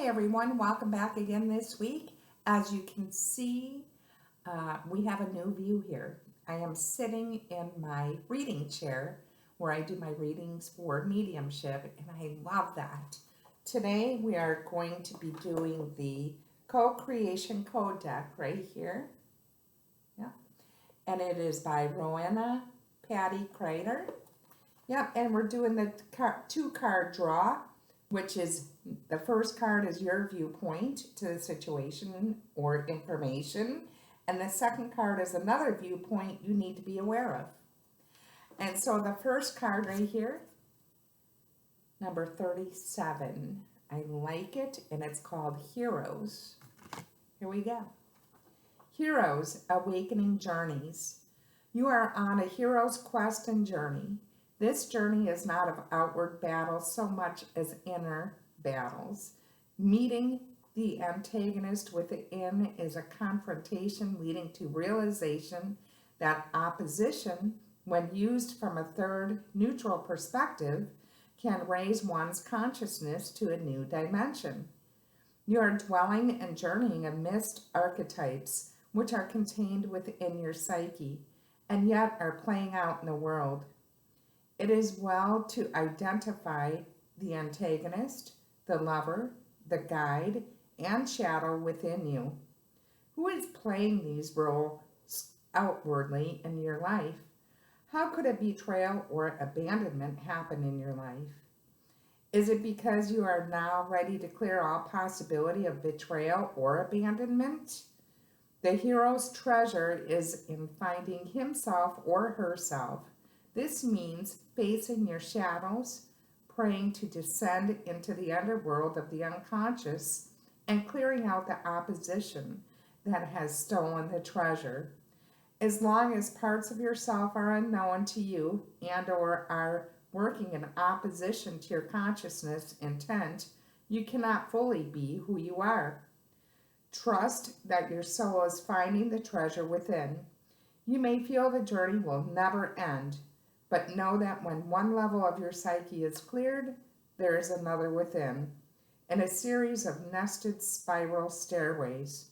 Hi everyone, welcome back again this week. As you can see, we have a new view here. I am sitting in my reading chair where I do my readings for mediumship, and I love that. Today we are going to be doing the Co-Creation Code deck right here. Yeah, and it is by Rowena Patty Kreider. Yep, and we're doing the two-card draw, which is the first card is your viewpoint to the situation or information, and the second card is another viewpoint you need to be aware of. And so the first card right here, number 37, I like it, and it's called Heroes. Here we go. Heroes, Awakening Journeys. You are on a hero's quest and journey. This journey is not of outward battles so much as inner battles. Meeting the antagonist within is a confrontation leading to realization that opposition, when used from a third neutral perspective, can raise one's consciousness to a new dimension. You are dwelling and journeying amidst archetypes which are contained within your psyche and yet are playing out in the world. It is well to identify the antagonist, the lover, the guide, and shadow within you. Who is playing these roles outwardly in your life? How could a betrayal or abandonment happen in your life? Is it because you are now ready to clear all possibility of betrayal or abandonment? The hero's treasure is in finding himself or herself. This means facing your shadows, praying to descend into the underworld of the unconscious, and clearing out the opposition that has stolen the treasure. As long as parts of yourself are unknown to you and or are working in opposition to your consciousness intent, you cannot fully be who you are. Trust that your soul is finding the treasure within. You may feel the journey will never end, but know that when one level of your psyche is cleared, there is another within, in a series of nested spiral stairways.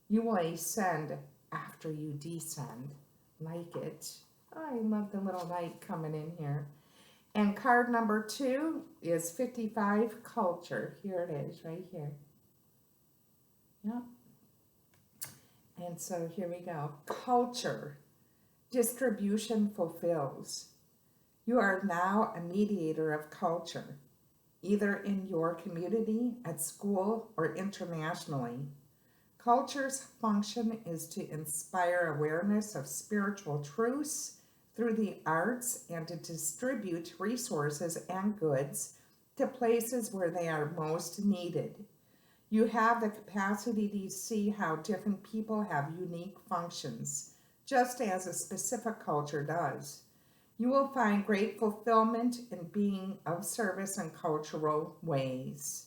You will ascend after you descend. Like it. Oh, I love the little light coming in here. And card number 2 is 55, Culture. Here it is, right here. Yep. And so here we go. Culture. Distribution fulfills. You are now a mediator of culture, either in your community, at school, or internationally. Culture's function is to inspire awareness of spiritual truths through the arts and to distribute resources and goods to places where they are most needed. You have the capacity to see how different people have unique functions, just as a specific culture does. You will find great fulfillment in being of service in cultural ways.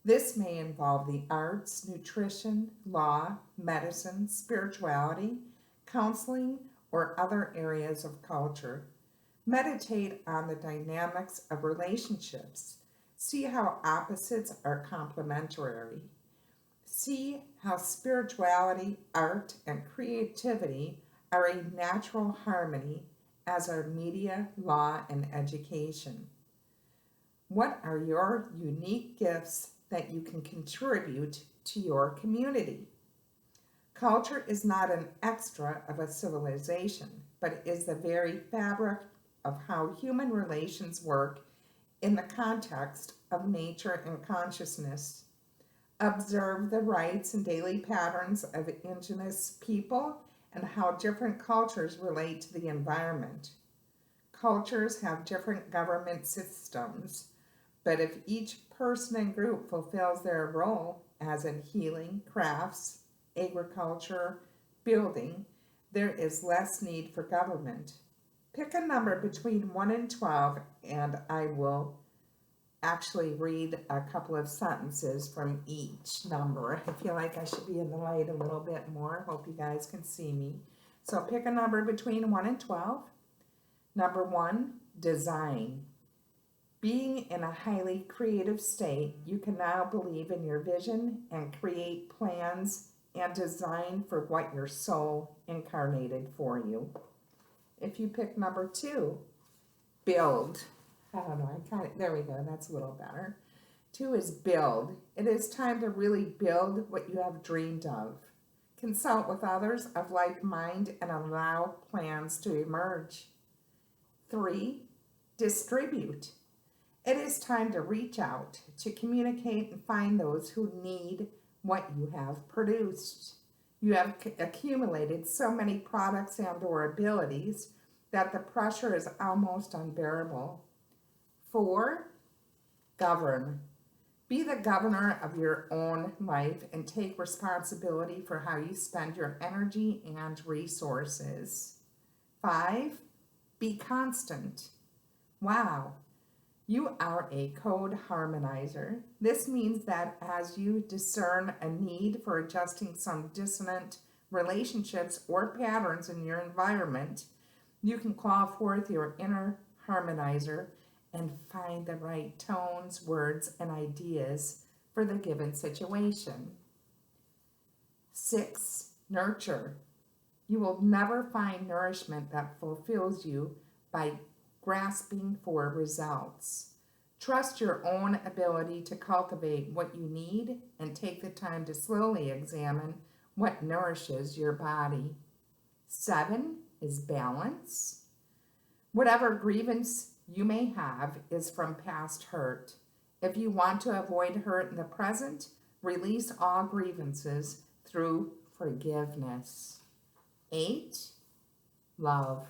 This may involve the arts, nutrition, law, medicine, spirituality, counseling, or other areas of culture. Meditate on the dynamics of relationships. See how opposites are complementary. See how spirituality, art, and creativity are a natural harmony, as are media, law, and education. What are your unique gifts that you can contribute to your community? Culture is not an extra of a civilization, but is the very fabric of how human relations work in the context of nature and consciousness. Observe the rites and daily patterns of indigenous people and how different cultures relate to the environment. Cultures have different government systems, but if each person and group fulfills their role, as in healing, crafts, agriculture, building, there is less need for government. Pick a number between 1 and 12, and I will actually read a couple of sentences from each number. I feel like I should be in the light a little bit more. Hope you guys can see me. So pick a number between 1 and 12. Number 1, design. Being in a highly creative state, you can now believe in your vision and create plans and design for what your soul incarnated for you. If you pick number 2, build. I don't know, there we go, that's a little better. 2 is build. It is time to really build what you have dreamed of. Consult with others of like mind and allow plans to emerge. 3, distribute. It is time to reach out, to communicate and find those who need what you have produced. You have accumulated so many products and or abilities that the pressure is almost unbearable. 4, govern. Be the governor of your own life and take responsibility for how you spend your energy and resources. 5, be constant. Wow. You are a code harmonizer. This means that as you discern a need for adjusting some dissonant relationships or patterns in your environment, you can call forth your inner harmonizer and find the right tones, words, and ideas for the given situation. 6, nurture. You will never find nourishment that fulfills you by grasping for results. Trust your own ability to cultivate what you need and take the time to slowly examine what nourishes your body. 7 is balance. Whatever grievance you may have is from past hurt. If you want to avoid hurt in the present, release all grievances through forgiveness. 8, love.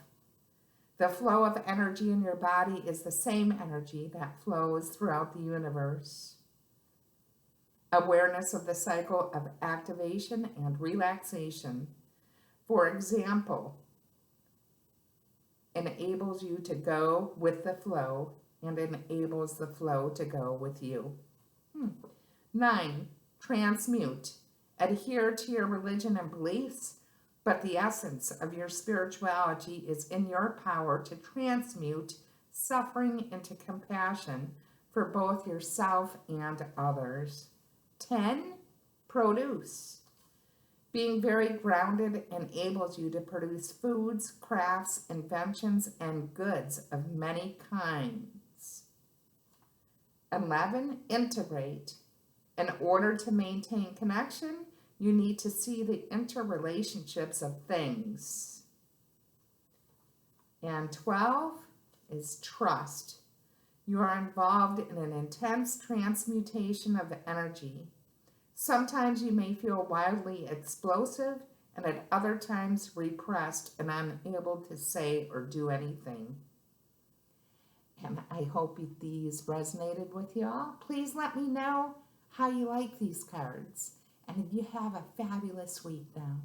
The flow of energy in your body is the same energy that flows throughout the universe. Awareness of the cycle of activation and relaxation, for example, enables you to go with the flow and enables the flow to go with you. 9, transmute. Adhere to your religion and beliefs, but the essence of your spirituality is in your power to transmute suffering into compassion for both yourself and others. 10, produce. Being very grounded enables you to produce foods, crafts, inventions, and goods of many kinds. 11, integrate. In order to maintain connection, you need to see the interrelationships of things. And 12 is trust. You are involved in an intense transmutation of energy. Sometimes you may feel wildly explosive and at other times repressed and unable to say or do anything. And I hope these resonated with you all. Please let me know how you like these cards. And you have a fabulous week now.